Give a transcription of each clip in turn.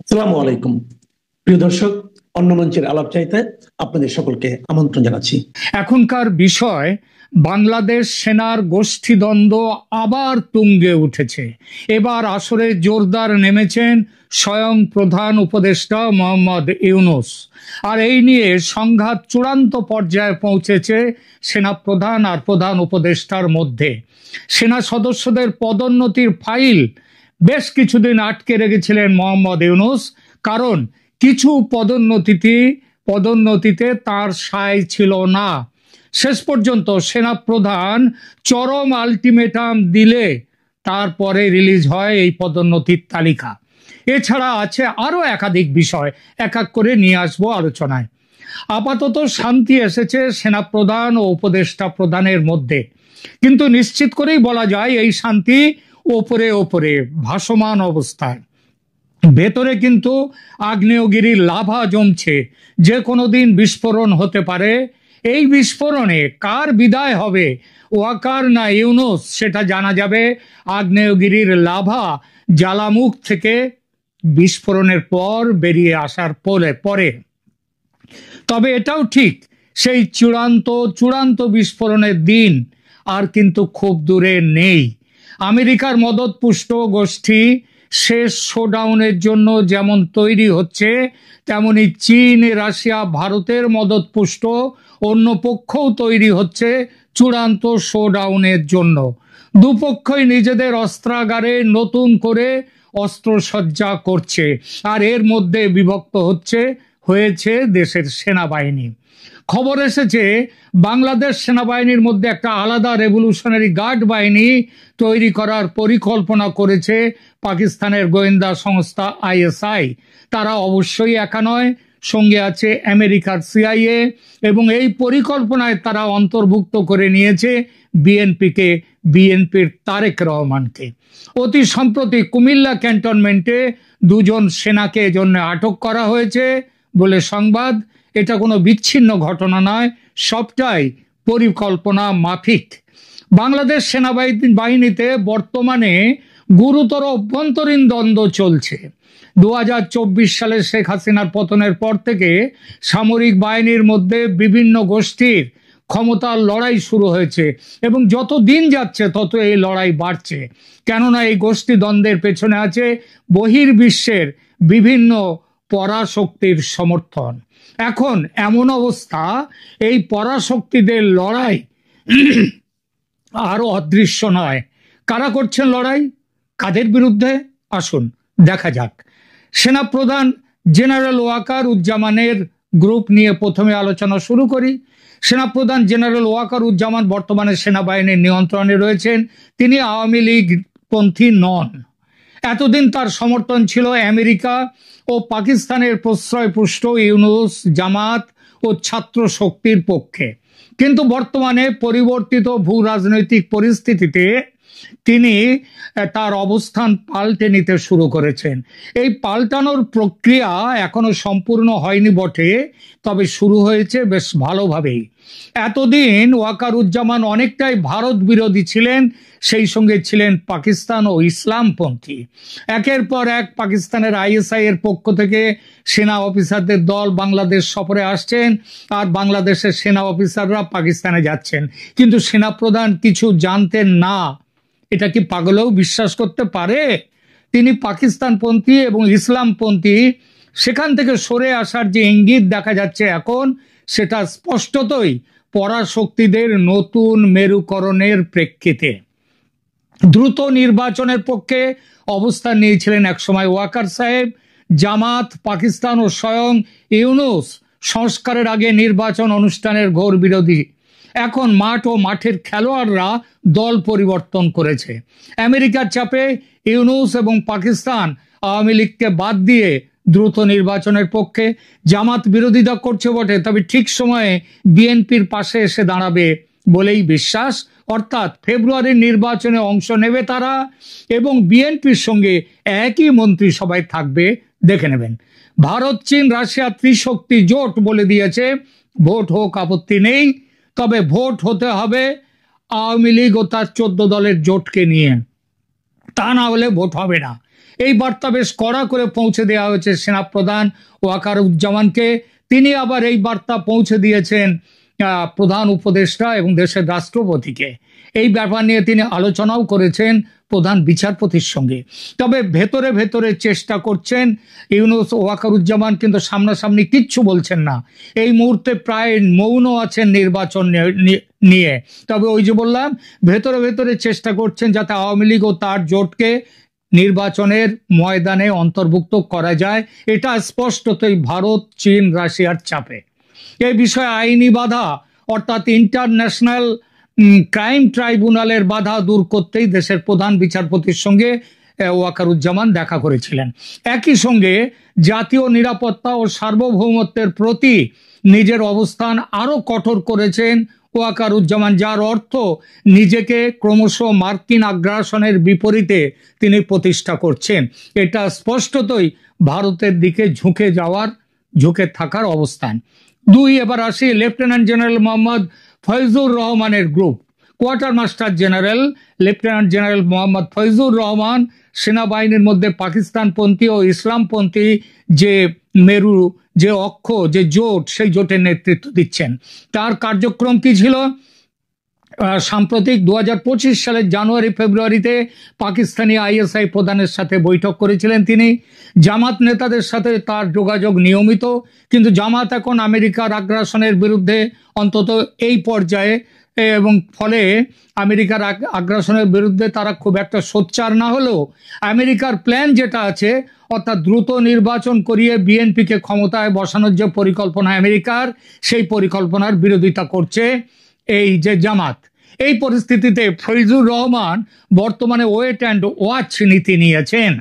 আসসালামু আলাইকুম প্রিয় দর্শক, অন্য মঞ্চের আলাপ চাইতে আপনাদের সকলকে আমন্ত্রণ জানাচ্ছি। এখনকার বিষয় বাংলাদেশ সেনার গোষ্ঠীদ্বন্দ্ব আবার তুঙ্গে উঠেছে। এবার আসরে জোরদার নেমেছেন স্বয়ং প্রধান উপদেষ্টা মোহাম্মদ ইউনূস। আর এই নিয়ে সংঘাত চূড়ান্ত পর্যায়ে পৌঁছেছে সেনাপ্রধান আর প্রধান উপদেষ্টার মধ্যে। সেনা সদস্যদের পদোন্নতির ফাইল বেশ কিছুদিন আটকে রেখেছিলেন মোহাম্মদ ইউনূস, কারণ কিছু পদোন্নতিতে তার সায় ছিল না। শেষ পর্যন্ত সেনাপ্রধান চরম আলটিমেটাম দিলে তারপরে রিলিজ হয় এই পদোন্নতির তালিকা। এছাড়া আছে আরো একাধিক বিষয়, এক এক করে নিয়ে আসবো আলোচনায়। আপাতত শান্তি এসেছে সেনাপ্রধান ও উপদেষ্টা প্রধানের মধ্যে, কিন্তু নিশ্চিত করেই বলা যায় এই শান্তি ওপরে ওপরে ভাসমান অবস্থায়। ভেতরে কিন্তু আগ্নেয়গিরির লাভা জমছে, যে কোনো দিন বিস্ফোরণ হতে পারে। এই বিস্ফোরণে কার বিদায় হবে, ওয়াকার না ইউনূস, সেটা জানা যাবে আগ্নেয়গিরির লাভা জ্বালামুখ থেকে বিস্ফোরণের পর বেরিয়ে আসার পরে। তবে এটাও ঠিক, সেই চূড়ান্ত বিস্ফোরণের দিন আর কিন্তু খুব দূরে নেই। আমেরিকার মদতপুষ্ট গোষ্ঠী শেষ শোডাউনের জন্য যেমন তৈরি হচ্ছে, তেমনি চীন, রাশিয়া, ভারতের মদতপুষ্ট অন্য পক্ষও তৈরি হচ্ছে চূড়ান্ত শোডাউনের জন্য। দুপক্ষই নিজেদের অস্ত্রাগারে নতুন করে অস্ত্রসজ্জা করছে, আর এর মধ্যে বিভক্ত হয়েছে দেশের সেনাবাহিনী। খবর এসেছে বাংলাদেশ সেনাবাহিনীর মধ্যে একটা আলাদা রেভলিউশনারি গার্ড বাহিনী তৈরি করার পরিকল্পনা করেছে পাকিস্তানের গোয়েন্দা সংস্থা আইএসআই। তারা অবশ্যই একা নয়, সঙ্গে আছে আমেরিকার সিআইএ, এবং এই পরিকল্পনায় তারা অন্তর্ভুক্ত করে নিয়েছে বিএনপির তারেক রহমানকে। অতি সম্প্রতি কুমিল্লা ক্যান্টনমেন্টে দুজন সেনাকে এজন্য আটক করা হয়েছে বলে সংবাদ। এটা কোনো বিচ্ছিন্ন ঘটনা নয়, সবটাই পরিকল্পনা মাফিক। বাংলাদেশ সেনাবাহিনীতে বর্তমানে গুরুতর অভ্যন্তরীণ দ্বন্দ্ব চলছে। 2024 সালে শেখ হাসিনার পতনের পর থেকে সামরিক বাহিনীর মধ্যে বিভিন্ন গোষ্ঠীর ক্ষমতার লড়াই শুরু হয়েছে, এবং যত দিন যাচ্ছে তত এই লড়াই বাড়ছে। কেননা এই গোষ্ঠী দ্বন্দ্বের পেছনে আছে বহির্বিশ্বের বিভিন্ন পরাশক্তির সমর্থন। এখন এমন অবস্থা, এই পরাশক্তিদের লড়াই আরো অদৃশ্য নয়। কারা করছেন লড়াই, কাদের বিরুদ্ধে, আসুন দেখা যাক। সেনাপ্রধান জেনারেল ওয়াকার উজ্জামানের গ্রুপ নিয়ে প্রথমে আলোচনা শুরু করি। সেনাপ্রধান জেনারেল ওয়াকার উজ্জামান বর্তমানে সেনাবাহিনীর নিয়ন্ত্রণে রয়েছেন। তিনি আওয়ামী লীগ পন্থী নন। এতদিন তার সমর্থন ছিল আমেরিকা ও পাকিস্তানের প্রশ্রয়পুষ্ট ইউনূস, জামাত ও ছাত্র শক্তির পক্ষে। কিন্তু বর্তমানে পরিবর্তিত ভূ রাজনৈতিক পরিস্থিতিতে তিনি তার অবস্থান পাল্টে নিতে শুরু করেছেন। এই পাল্টানোর প্রক্রিয়া এখনো সম্পূর্ণ হয়নি বটে, তবে শুরু হয়েছে বেশ ভালোভাবেই। এতদিন ওয়াকারুজ্জামান অনেকটাই ভারত বিরোধী ছিলেন, সেই সঙ্গে ছিলেন পাকিস্তান ও ইসলামপন্থী। একের পর এক পাকিস্তানের আইএসআই এর পক্ষ থেকে সেনা অফিসারদের দল বাংলাদেশ সফরে আসছেন, আর বাংলাদেশের সেনা অফিসাররা পাকিস্তানে যাচ্ছেন। কিন্তু সেনাপ্রধান কিছু জানতেন না। এটা কি পাগলেও বিশ্বাস করতে পারে? তিনি পাকিস্তানপন্থী এবং ইসলামপন্থী, সেখান থেকে সরে আসার যে ইঙ্গিত দেখা যাচ্ছে এখন, সেটা স্পষ্টতই পরাশক্তিদের নতুন মেরুকরণের প্রেক্ষিতে। দ্রুত নির্বাচনের পক্ষে অবস্থান নিয়েছিলেন একসময় ওয়াকার সাহেব। জামাত, পাকিস্তান ও স্বয়ং ইউনূস সংস্কারের আগে নির্বাচন অনুষ্ঠানের ঘোর বিরোধী। এখন মাঠ ও মাঠের খেলোয়াড়রা দল পরিবর্তন করেছে। আমেরিকার চাপে ইউনূস এবং পাকিস্তান আওয়ামী লীগকে বাদ দিয়ে দ্রুত নির্বাচনের পক্ষে। জামাত বিরোধিতা করছে বটে, তবে ঠিক সময়ে বিএনপির পাশে এসে দাঁড়াবে বলেই বিশ্বাস। অর্থাৎ ফেব্রুয়ারির নির্বাচনে অংশ নেবে তারা, এবং বিএনপির সঙ্গে একই মন্ত্রিসভায় থাকবে। দেখে নেবেন, ভারত, চীন, রাশিয়া ত্রিশক্তি জোট বলে দিয়েছে ভোট হোক, আপত্তি নেই, তবে ভোট হতে হবে আওয়ামী লীগ ও তার 14 দলের জোটকে নিয়ে, তা না হলে ভোট হবে না। এই বার্তা বেশ কড়া করে পৌঁছে দেওয়া হয়েছে সেনাপ্রধান ওয়াকারুজ্জামানকে। তিনি আবার এই বার্তা পৌঁছে দিয়েছেন প্রধান উপদেষ্টা এবং দেশের রাষ্ট্রপতিকে। এই ব্যাপার নিয়ে তিনি আলোচনাও করেছেন প্রধান বিচারপতির সঙ্গে। তবে ভেতরে ভেতরে চেষ্টা করছেন ইউনূস ওয়াকারুজ্জামান, কিন্তু সামনাসামনি কিচ্ছু বলছেন না। এই মুহূর্তে প্রায় মৌন আছেন নির্বাচন নিয়ে। তবে ওই যে বললাম, ভেতরে ভেতরে চেষ্টা করছেন যাতে আওয়ামী লীগ ও তার জোটকে নির্বাচনের ময়দানে অন্তর্ভুক্ত করা যায়। এটা স্পষ্টতই ভারত, চীন, রাশিয়ার চাপে। এই বিষয়ে আইনি বাধা অর্থাৎ ইন্টারন্যাশনাল ক্রাইম ট্রাইব্যুনালের বাধা দূর করতেই দেশের প্রধান বিচারপতির সঙ্গে ওয়াকারুজ্জামান দেখা করেছিলেন। একই সঙ্গে জাতীয় নিরাপত্তা ও সার্বভৌমত্বের প্রতি নিজের অবস্থান আরো কঠোর করেছেন ওয়াকারুজ্জামান, যার অর্থ নিজেকে ক্রমশ মার্কিন আগ্রাসনের বিপরীতে তিনি প্রতিষ্ঠা করছেন। এটা স্পষ্টতই ভারতের দিকে ঝুঁকে থাকার অবস্থান। দুই, এবার আসি লেফটেন্যান্ট জেনারেল মোহাম্মদ ফয়জুর রহমানের group. Quartermaster general lieutenant general Mohammad Faizur Rahman সেনাবাহিনীর মধ্যে পাকিস্তানপন্থী ও ইসলামপন্থী যে মেরু, যে অক্ষ, যে জোট, সেই জোটের নেতৃত্ব দিচ্ছেন। তার কার্যক্রম কি ছিল? সাম্প্রতিক 2025 সালের জানুয়ারি ফেব্রুয়ারিতে পাকিস্তানি আইএসআই প্রধানের সাথে বৈঠক করেছিলেন তিনি। জামাত নেতাদের সাথে তার যোগাযোগ নিয়মিত, কিন্তু জামাত এখন আমেরিকার আগ্রাসনের বিরুদ্ধে অন্তত এই পর্যায়ে, এবং ফলে আমেরিকার আগ্রাসনের বিরুদ্ধে তারা খুব একটা সোচ্চার না হলেও আমেরিকার প্ল্যান যেটা আছে, অর্থাৎ দ্রুত নির্বাচন করিয়ে বিএনপিকে ক্ষমতায় বসানোর যে পরিকল্পনা আমেরিকার, সেই পরিকল্পনার বিরোধিতা করছে এই যে জামাত। এই পরিস্থিতিতে ফয়জুর রহমান বর্তমানে ওয়েট অ্যান্ড ওয়াচ নীতি নিয়েছেন।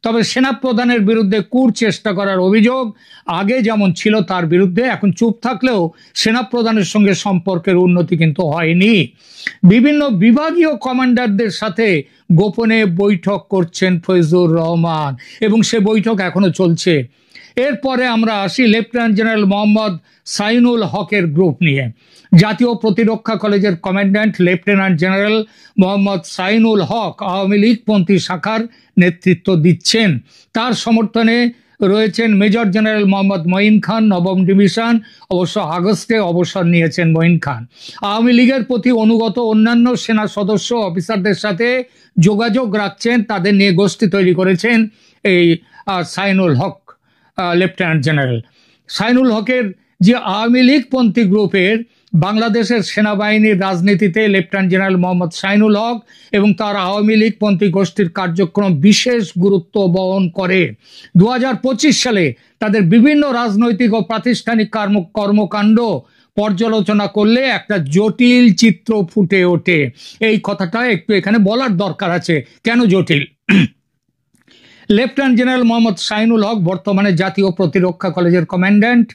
তবে সেনাপ্রধানের বিরুদ্ধে চেষ্টা করার অভিযোগ আগে যেমন ছিল তার বিরুদ্ধে, এখন চুপ থাকলেও সেনাপ্রধানের সঙ্গে সম্পর্কের উন্নতি কিন্তু হয়নি। বিভিন্ন বিভাগীয় কমান্ডারদের সাথে গোপনে বৈঠক করছেন ফয়জুর রহমান, এবং সে বৈঠক এখনো চলছে। এরপরে আমরা আসি লেফটেন্যান্ট জেনারেল মোহাম্মদ সাইনুল হকের গ্রুপ নিয়ে। জাতীয় প্রতিরক্ষা কলেজের commandant lieutenant general Mohammad Zainul হক আওয়ামী লীগপন্থী শাখার নেতৃত্ব দিচ্ছেন। তার সমর্থনে রয়েছেন মেজর জেনারেল মোহাম্মদ মঈন খান, নবম ডিভিশন। অবশ্য আগস্টে অবসর নিয়েছেন মঈন খান। আওয়ামী লীগের প্রতি অনুগত অন্যান্য সেনা সদস্য অফিসারদের সাথে যোগাযোগ রাখছেন, তাদের নিয়ে গোষ্ঠী তৈরি করেছেন এই সাইনুল হক লেফটেন্যান্ট জেনারেল। সাইনুল হকের যে আওয়ামী লীগপন্থী গ্রুপের বাংলাদেশের সেনাবাহিনীর রাজনীতিতে লেফটেন্যান্ট জেনারেল মোহাম্মদ সাইনুল হক এবং তার আওয়ামী লীগপন্থী গোষ্ঠীর কার্যক্রম বিশেষ গুরুত্ব বহন করে। 2025 সালে তাদের বিভিন্ন রাজনৈতিক ও প্রাতিষ্ঠানিক কর্মকাণ্ড পর্যালোচনা করলে একটা জটিল চিত্র ফুটে ওঠে। এই কথাটা একটু এখানে বলার দরকার আছে, কেন জটিল। লেফটেন্যান্ট জেনারেল মোহাম্মদ সাইনুল হক বর্তমানে জাতীয় প্রতিরক্ষা কলেজের কমান্ড্যান্ট।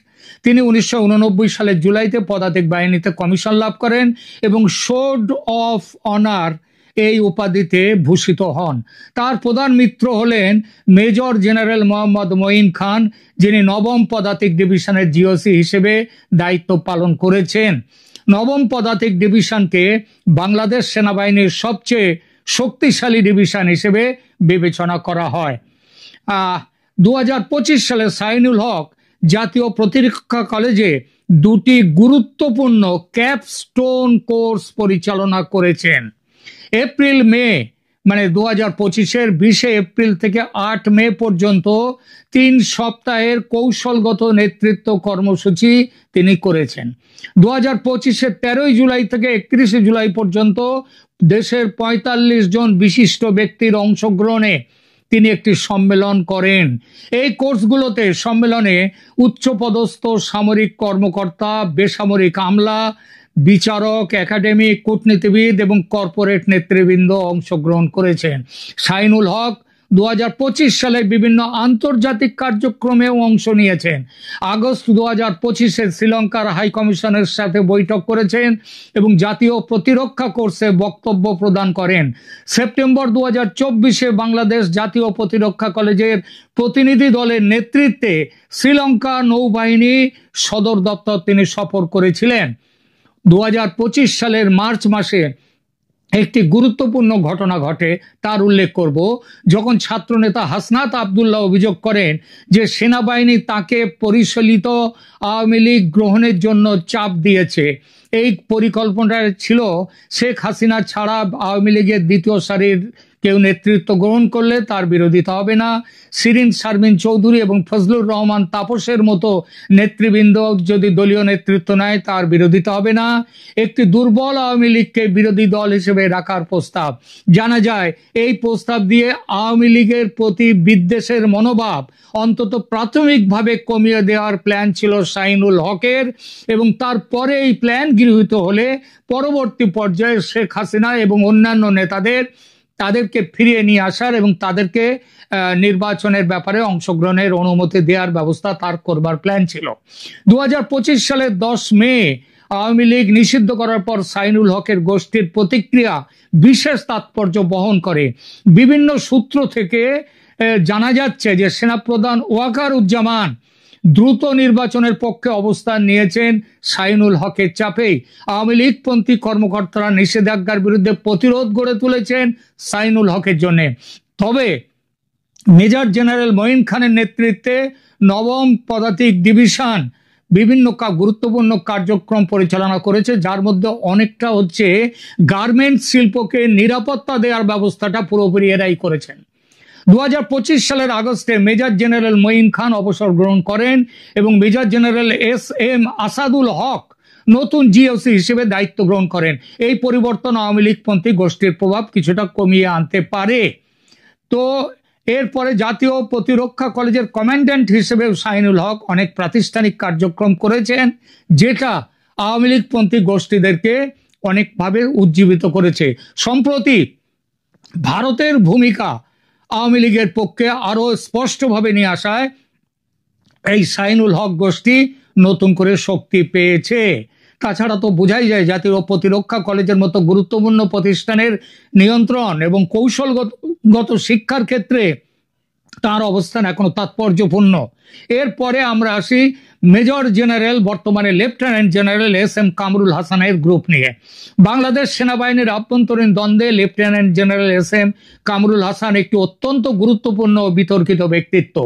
তিনি 1989 সালের জুলাইতে পদাতিক বাহিনীতে কমিশন লাভ করেন এবং সোর্ড অফ অনার এই উপাধিতে ভূষিত হন। তার প্রধান মিত্র হলেন মেজর জেনারেল মোহাম্মদ মঈন খান, যিনি নবম পদাতিক ডিভিশনের জিওসি হিসেবে দায়িত্ব পালন করেছেন। নবম পদাতিক ডিভিশনকে বাংলাদেশ সেনাবাহিনীর সবচেয়ে শক্তিশালী ডিভিশন হিসেবে বিবেচনা করা হয়। 2025 সালে সাইনুল হক জাতীয় প্রতিরক্ষা কলেজে দুটি গুরুত্বপূর্ণ ক্যাপস্টোন কোর্স পরিচালনা করেছেন। এপ্রিল মে মানে 2025-এর 20 এপ্রিল থেকে 8 মে পর্যন্ত 3 সপ্তাহের কৌশলগত নেতৃত্ব কর্মসূচি তিনি করেছেন। 2025-এর 13 জুলাই থেকে 31 জুলাই পর্যন্ত দেশের 45 জন বিশিষ্ট ব্যক্তির অংশগ্রহণে তিনি একটি সম্মেলন করেন। এই কোর্সগুলোতে সম্মেলনে উচ্চপদস্থ সামরিক কর্মকর্তা, বেসামরিক আমলা, বিচারক, একাডেমিক, কূটনীতিবিদ এবং কর্পোরেট নেতৃবৃন্দ অংশগ্রহণ করেছেন। সাইনুল হক 2025 সালে বিভিন্ন আন্তর্জাতিক কার্যক্রমেও অংশ নিয়েছেন। আগস্ট 2025-এ শ্রীলঙ্কার হাই কমিশনের সাথে বৈঠক করেছেন এবং জাতীয় প্রতিরক্ষা কোর্সে বক্তব্য প্রদান করেন। সেপ্টেম্বর 2024-এ বাংলাদেশ জাতীয় প্রতিরক্ষা কলেজের প্রতিনিধি দলের নেতৃত্বে শ্রীলঙ্কা নৌবাহিনী সদর দপ্তর তিনি সফর করেছিলেন। 2025 সালের মার্চ মাসে একটি গুরুত্বপূর্ণ ঘটনা ঘটে, তার উল্লেখ করব। যখন ছাত্রনেতা হাসনাত আবদুল্লাহ অভিযোগ করেন যে সেনাবাহিনী তাকে পরিচালিত আওয়ামী লীগ গ্রহণের জন্য চাপ দিয়েছে, এই পরিকল্পনা ছিল শেখ হাসিনা ছাড়া আওয়ামী লীগের দ্বিতীয় সারির কেউ নেতৃত্ব গ্রহণ করলে তার বিরোধিতা হবে না, শিরিন শারমিন চৌধুরী এবং ফজলুর রহমান তাপসের মতো নেতৃবৃন্দ যদি দলীয় নেতৃত্ব নেয় তার বিরোধিতা হবে না। একটি দুর্বল আওয়ামী লীগকে বিরোধী দল হিসেবে রাখার প্রস্তাব। জানা যায় এই প্রস্তাব দিয়ে আওয়ামী লীগের প্রতি বিদ্বেষের মনোভাব অন্তত প্রাথমিকভাবে কমিয়ে দেওয়ার প্ল্যান ছিল শাহিনুল হকের, এবং তারপরে এই প্ল্যান গৃহীত হলে পরবর্তী পর্যায়ে শেখ হাসিনা এবং অন্যান্য তাদেরকে ফিরিয়ে নিয়ে আসার এবং তাদেরকে নির্বাচনের ব্যাপারে অংশগ্রহণের অনুমতি দেওয়ার ব্যবস্থা তার করবার প্ল্যান ছিল। 2025 সালের 10 মে আওয়ামী লীগ নিষিদ্ধ করার পর শাহিনুল হকের গোষ্ঠীর প্রতিক্রিয়া বিশেষ তাৎপর্য বহন করে। বিভিন্ন সূত্র থেকে জানা যাচ্ছে যে সেনাপ্রধান ওয়াকারুজ্জামান দ্রুত নির্বাচনের পক্ষে অবস্থান নিয়েছেন শাহিনুল হকের চাপেই। আওয়ামী লীগপন্থী কর্মকর্তারা নিষেধাজ্ঞার বিরুদ্ধে প্রতিরোধ গড়ে তুলেছেন শাহিনুল হকের জন্য। তবে মেজর জেনারেল মঈন খানের নেতৃত্বে নবম পদাতিক ডিভিশন বিভিন্ন গুরুত্বপূর্ণ কার্যক্রম পরিচালনা করেছে, যার মধ্যে অনেকটা হচ্ছে গার্মেন্টস শিল্পকে নিরাপত্তা দেওয়ার ব্যবস্থাটা পুরোপুরি এরাই করেছেন। 2025 সালের আগস্টে মেজর জেনারেল মঈন খান অবসর গ্রহণ করেন এবং মেজর জেনারেল SM আসাদুল হক নতুন জিওসি হিসেবে দায়িত্ব গ্রহণ করেন। এই পরিবর্তন আওয়ামী লীগপন্থী গোষ্ঠীর প্রভাব কিছুটা কমিয়ে আনতে পারে। তো এরপরে জাতীয় প্রতিরক্ষা কলেজের কমান্ড্যান্ট হিসেবে শাহিনুল হক অনেক প্রাতিষ্ঠানিক কার্যক্রম করেছেন, যেটা আওয়ামী লীগপন্থী গোষ্ঠীদেরকে অনেকভাবে উজ্জীবিত করেছে। সম্প্রতি ভারতের ভূমিকা আওয়ামী লীগের পক্ষে আরো স্পষ্টভাবে নিয়ে আসায় এই শাহিনুল হক গোষ্ঠী নতুন করে শক্তি পেয়েছে। তাছাড়া তো বোঝাই যায় জাতীয় প্রতিরক্ষা কলেজের মতো গুরুত্বপূর্ণ প্রতিষ্ঠানের নিয়ন্ত্রণ এবং কৌশলগত শিক্ষার ক্ষেত্রে তার অবস্থান এখনো তাৎপর্যপূর্ণ। এরপরে আমরা আসি মেজর জেনারেল, বর্তমানে লেফটেন্যান্ট জেনারেল SM কামরুল হাসানের গ্রুপ নিয়ে। বাংলাদেশ সেনাবাহিনীর আভ্যন্তরীণ দ্বন্দ্বে lieutenant general SM Kamrul Hasan একটি অত্যন্ত গুরুত্বপূর্ণ ও বিতর্কিত ব্যক্তিত্ব।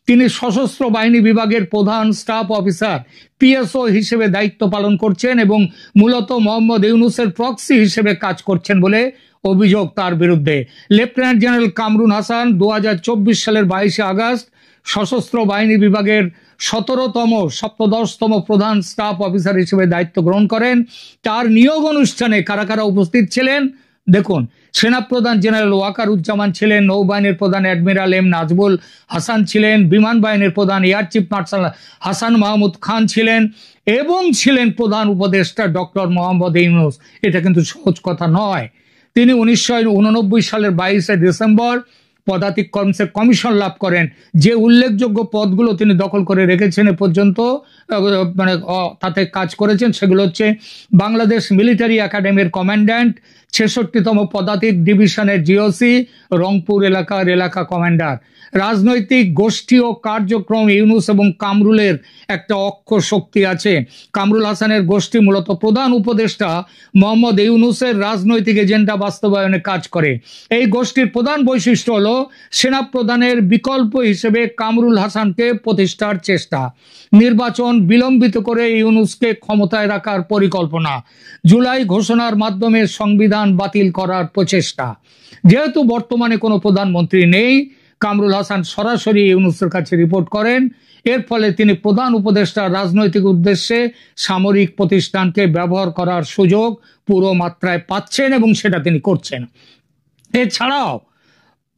তিনি সশস্ত্র বাহিনী বিভাগের প্রধান স্টাফ অফিসার PSO হিসেবে দায়িত্ব পালন করছেন এবং মূলত মোহাম্মদ ইউনূসের প্রক্সি হিসেবে কাজ করছেন বলে অভিযোগ তার বিরুদ্ধে। লেফটেন্যান্ট জেনারেল কামরুল হাসান 2024 সালের 22 আগস্ট সশস্ত্র বাহিনী বিভাগের 17তম প্রধান স্টাফ অফিসার হিসেবে দায়িত্ব গ্রহণ করেন। তার নিয়োগ অনুষ্ঠানে কারা কারা উপস্থিত ছিলেন দেখুন। সেনাপ্রধান জেনারেল ওয়াকারুজ্জামান ছিলেন, নৌবাহিনীর প্রধান অ্যাডমিরাল M নাজবুল হাসান ছিলেন, বিমান বাহিনীর প্রধান air chief marshal Hasan Mahmud Khan ছিলেন এবং ছিলেন প্রধান উপদেষ্টা ডক্টর মোহাম্মদ ইউনূস। এটা কিন্তু সহজ কথা নয়। তিনি 1989 সালের 22 ডিসেম্বর পদাতিক কর্মসে কমিশন লাভ করেন। যে উল্লেখযোগ্য পদগুলো তিনি দখল করে রেখেছেন এ পর্যন্ত, মানে তাতে কাজ করেছেন, সেগুলো হচ্ছে বাংলাদেশ মিলিটারি একাডেমির কমান্ড্যান্ট, 66তম পদাতিক ডিভিশনের GOC, রংপুর এলাকা কমান্ডার। রাজনৈতিক গোষ্ঠী ও কার্যক্রম ইউনূস এবং কামরুলের একটা অক্ষ শক্তি আছে। কামরুল হাসানের গোষ্ঠী মূলত প্রধান উপদেষ্টা মোহাম্মদ ইউনূসের রাজনৈতিক এজেন্ডা বাস্তবায়নে কাজ করে। এই গোষ্ঠীর প্রধান বৈশিষ্ট্য হলো সেনাপ্রধানের বিকল্প হিসেবে কামরুল হাসানকে প্রতিষ্ঠার চেষ্টা, নির্বাচন বিলম্বিত করে ইউনূসকে ক্ষমতায় রাখার পরিকল্পনা, জুলাই ঘোষণার মাধ্যমে সংবিধান বাতিল করার প্রচেষ্টা। যেহেতু বর্তমানে কোনো প্রধানমন্ত্রী নেই, কামরুল হাসান সরাসরি ইউনূসের কাছে রিপোর্ট করেন। এর ফলে তিনি প্রধান উপদেষ্টার রাজনৈতিক উদ্দেশ্যে সামরিক প্রতিষ্ঠানকে ব্যবহার করার সুযোগ পুরো মাত্রায় পাচ্ছেন এবং সেটা তিনি করছেন। এছাড়াও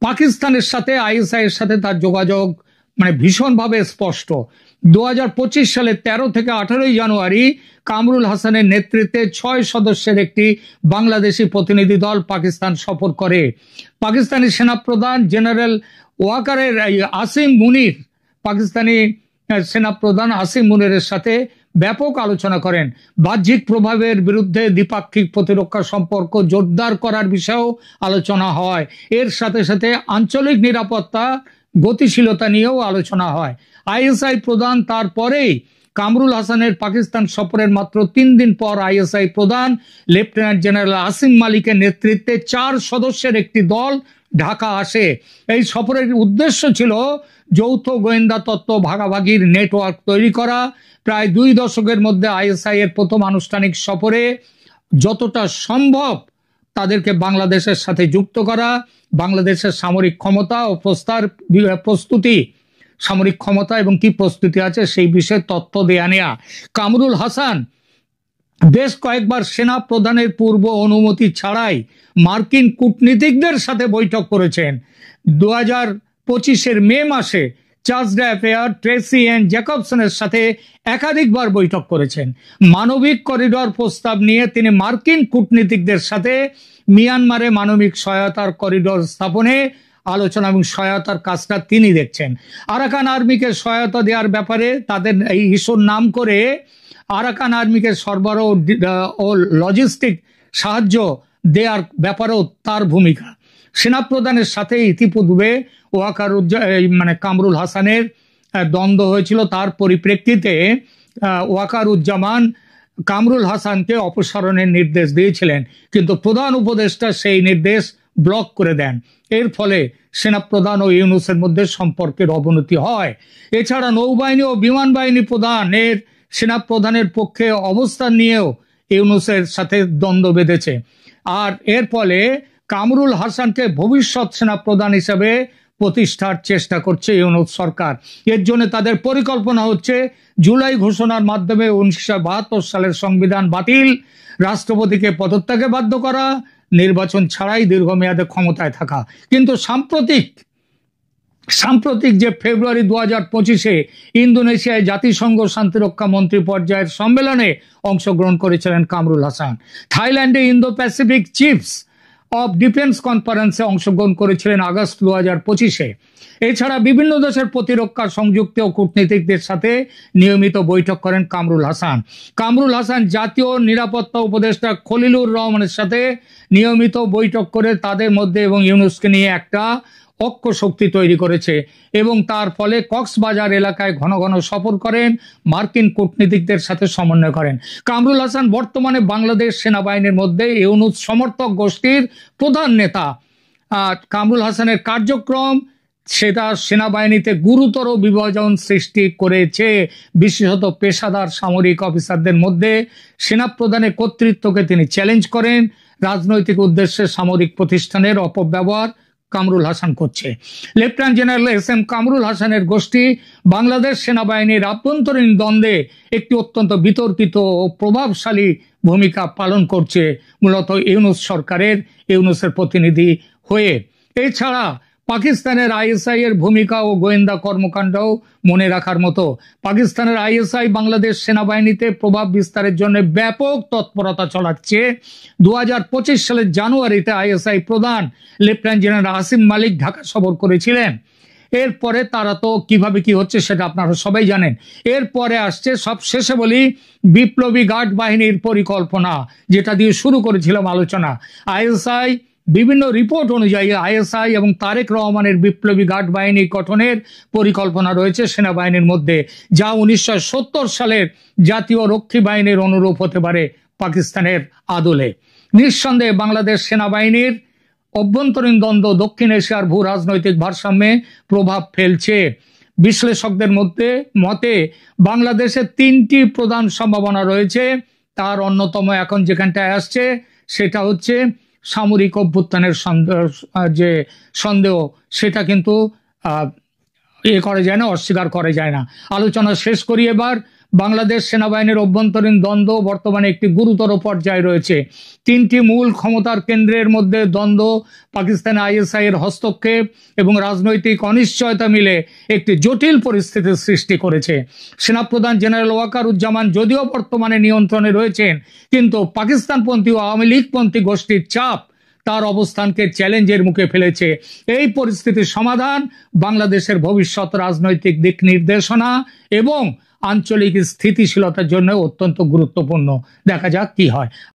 পাকিস্তানের সাথে ISI এর সাথে তার যোগাযোগ ভীষণভাবে স্পষ্ট। 2025 সালের 13 থেকে 18 জানুয়ারি কামরুল হাসানের নেতৃত্বে 6 সদস্যের একটি বাংলাদেশি প্রতিনিধি দল পাকিস্তান সফর করে। পাকিস্তানি সেনাপ্রধান জেনারেল ওয়াকারের আসিম মুনির পাকিস্তানি সেনাপ্রধান আসিম মুনিরের সাথে ব্যাপক আলোচনা করেন। বাহ্যিক প্রভাবের বিরুদ্ধে দ্বিপাক্ষিক প্রতিরক্ষা সম্পর্ক জোরদার করার বিষয়েও আলোচনা হয়। এর সাথে সাথে আঞ্চলিক নিরাপত্তা গতিশীলতা নিয়েও আলোচনা হয়। ISI প্রধান তারপরেই কামরুল হাসানের পাকিস্তান সফরের মাত্র 3 দিন পর আইএসআই প্রধান লেফটেন্যান্ট জেনারেল আসিম মালিকের নেতৃত্বে 4 সদস্যের একটি দল ঢাকা আসে। এই সফরের উদ্দেশ্য ছিল যৌথ গোয়েন্দা তত্ত্ব ভাগাভাগির নেটওয়ার্ক তৈরি করা। প্রায় 2 দশকের মধ্যে আইএসআই এর প্রথম আনুষ্ঠানিক সফরে যতটা সম্ভব তাদেরকে বাংলাদেশের সাথে যুক্ত করা, বাংলাদেশের সামরিক ক্ষমতা ও প্রস্তুতি, সামরিক ক্ষমতা এবং কি প্রস্তুতি আছে সেই বিষয়ে তথ্য দেয়া নেয়া। কামরুল হাসান বেশ কয়েকবার সেনা প্রধানের পূর্ব অনুমতি ছাড়াই মার্কিন কূটনীতিকদের সাথে বৈঠক করেছেন। 2025 মে মাসে চার্লস ড্যাফেয়ার, ট্রেসি এন্ড জ্যাকবসনের সাথে একাধিকবার বৈঠক করেছেন। মানবিক করিডর প্রস্তাব নিয়ে তিনি মার্কিন কূটনীতিকদের সাথে মিয়ানমারে মানবিক সহায়তার করিডর স্থাপনে আলোচনা এবং সহায়তার কাজটা তিনি দেখছেন। আরাকান আর্মিকে সহায়তা দেওয়ার ব্যাপারে তাদের এই ইস্যুর নাম করে আরাকান আর্মিকে সরবরাহ ও লজিস্টিক সাহায্য দেওয়ার ব্যাপারেও তার ভূমিকা। সেনাপ্রধানের সাথে ইতিপূর্বে কামরুল হাসানের দ্বন্দ্ব হয়েছিল। তার পরিপ্রেক্ষিতে ওয়াকারুজ্জামান কামরুল হাসানকে অপসারণের নির্দেশ দিয়েছিলেন, কিন্তু প্রধান উপদেষ্টা সেই নির্দেশ ব্লক করে দেন। এর ফলে সেনাপ্রধান ও ইউনূসের মধ্যে সম্পর্কের অবনতি হয়। এছাড়া নৌবাহিনী ও বিমান বাহিনী প্রধানের সেনাপ্রধানের পক্ষে অবস্থান নিয়েও ইউনূসের সাথে দ্বন্দ্ব বেঁধেছে। আর এর ফলে কামরুল হাসানকে ভবিষ্যৎ সেনাপ্রধান হিসেবে প্রতিষ্ঠার চেষ্টা করছে ইউনূস সরকার। এর জন্য তাদের পরিকল্পনা হচ্ছে জুলাই ঘোষণার মাধ্যমে 1972 সালের সংবিধান বাতিল, রাষ্ট্রপতিকে পদত্যাগে বাধ্য করা, নির্বাচন ছাড়াই দীর্ঘমেয়াদে ক্ষমতায় থাকা। কিন্তু সাম্প্রতিক যে ফেব্রুয়ারি 2025-এ ইন্দোনেশিয়ায় জাতিসংঘ শান্তিরক্ষা মন্ত্রী পর্যায়ের সম্মেলনে অংশগ্রহণ করেছিলেন কামরুল হাসান। থাইল্যান্ডে Indo Pacific chiefs of defence কনফারেন্সে অংশগ্রহণ করেছিলেন আগস্ট 2025-এ। এছাড়া বিভিন্ন দেশের প্রতিরক্ষা সংযুক্ত ও কূটনীতিকদের সাথে নিয়মিত বৈঠক করেন কামরুল হাসান। কামরুল হাসান জাতীয় নিরাপত্তা উপদেষ্টা খলিলুর রহমানের সাথে নিয়মিত বৈঠক করে তাদের মধ্যে এবং ইউনূসকে নিয়ে একটা ঐক্য শক্তি তৈরি করেছে এবং তার ফলে কক্সবাজার এলাকায় ঘন ঘন সফর করেন, মার্কিন কূটনীতিকদের সাথে সমন্বয় করেন। কামরুল হাসান বর্তমানে বাংলাদেশ সেনাবাহিনীর মধ্যে ইউনূস সমর্থক গোষ্ঠীর প্রধান নেতা। কামরুল হাসানের কার্যক্রম সেটা সেনাবাহিনীতে গুরুতর বিভাজন সৃষ্টি করেছে, বিশেষত পেশাদার সামরিক অফিসারদের মধ্যে। সেনাপ্রধানের কর্তৃত্বকে তিনি চ্যালেঞ্জ করেন। রাজনৈতিক উদ্দেশ্যে সামরিক প্রতিষ্ঠানের অপব্যবহার কামরুল হাসান করছে। Lieutenant general SM. কামরুল হাসানের গোষ্ঠী বাংলাদেশ সেনাবাহিনীর আভ্যন্তরীণ দ্বন্দ্বে একটি অত্যন্ত বিতর্কিত ও প্রভাবশালী ভূমিকা পালন করছে, মূলত ইউনূসের প্রতিনিধি হয়ে। এছাড়া পাকিস্তানের আইএসআই এর ভূমিকা ও গোয়েন্দা কর্মকাণ্ডও মনে রাখার মতো। পাকিস্তানের আইএসআই বাংলাদেশ সেনাবাহিনীতে প্রভাব বিস্তারের জন্য ব্যাপক তৎপরতা চালাচ্ছে। 2025 সালের জানুয়ারিতে আইএসআই প্রধান লেফটেন্যান্ট জেনারেল আসিম মালিক ঢাকা সফর করেছিলেন। এরপরে তারা তো কিভাবে কি হচ্ছে সেটা আপনারা সবাই জানেন। এরপরে আসছে সব শেষে বলি বিপ্লবী গার্ড বাহিনীর পরিকল্পনা, যেটা দিয়ে শুরু করেছিলাম আলোচনা। আইএসআই বিভিন্ন রিপোর্ট অনুযায়ী আইএসআই এবং তারেক রহমানের বিপ্লবী গার্ড বাহিনী গঠনের পরিকল্পনা রয়েছে সেনাবাহিনীর মধ্যে, যা 1970 সালের জাতীয় রক্ষী বাহিনীর অনুরূপ হতে পারে পাকিস্তানের আদলে। নিঃসন্দেহে বাংলাদেশ সেনাবাহিনীর অভ্যন্তরীণ দ্বন্দ্ব দক্ষিণ এশিয়ার ভূ রাজনৈতিক ভারসাম্যে প্রভাব ফেলছে। বিশ্লেষকদের মতে বাংলাদেশে 3টি প্রধান সম্ভাবনা রয়েছে। তার অন্যতম এখন যেখানটায় আসছে সেটা হচ্ছে সামরিক অভ্যুত্থানের যে সন্দেহ, সেটা কিন্তু করা যায় না, অস্বীকার করা যায় না। আলোচনা শেষ করি এবার। বাংলাদেশ সেনাবাহিনীর অভ্যন্তরীণ দ্বন্দ্ব বর্তমানে একটি গুরুতর পর্যায়ে রয়েছে। 3টি মূল ক্ষমতার কেন্দ্রের মধ্যে দ্বন্দ্ব, পাকিস্তান আইএসআই এর হস্তক্ষেপ এবং রাজনৈতিক অনিশ্চয়তা মিলে একটি জটিল পরিস্থিতির সৃষ্টি করেছে। সেনাপ্রধান জেনারেল ওয়াকারুজ্জামান যদিও বর্তমানে নিয়ন্ত্রণে রয়েছেন, কিন্তু পাকিস্তানপন্থী ও আওয়ামী লীগপন্থী গোষ্ঠীর চাপ তার অবস্থানকে চ্যালেঞ্জের মুখে ফেলেছে। এই পরিস্থিতির সমাধান বাংলাদেশের ভবিষ্যৎ রাজনৈতিক দিক নির্দেশনা এবং আঞ্চলিক স্থিতিশীলতার জন্য অত্যন্ত গুরুত্বপূর্ণ। দেখা যাক কি হয়।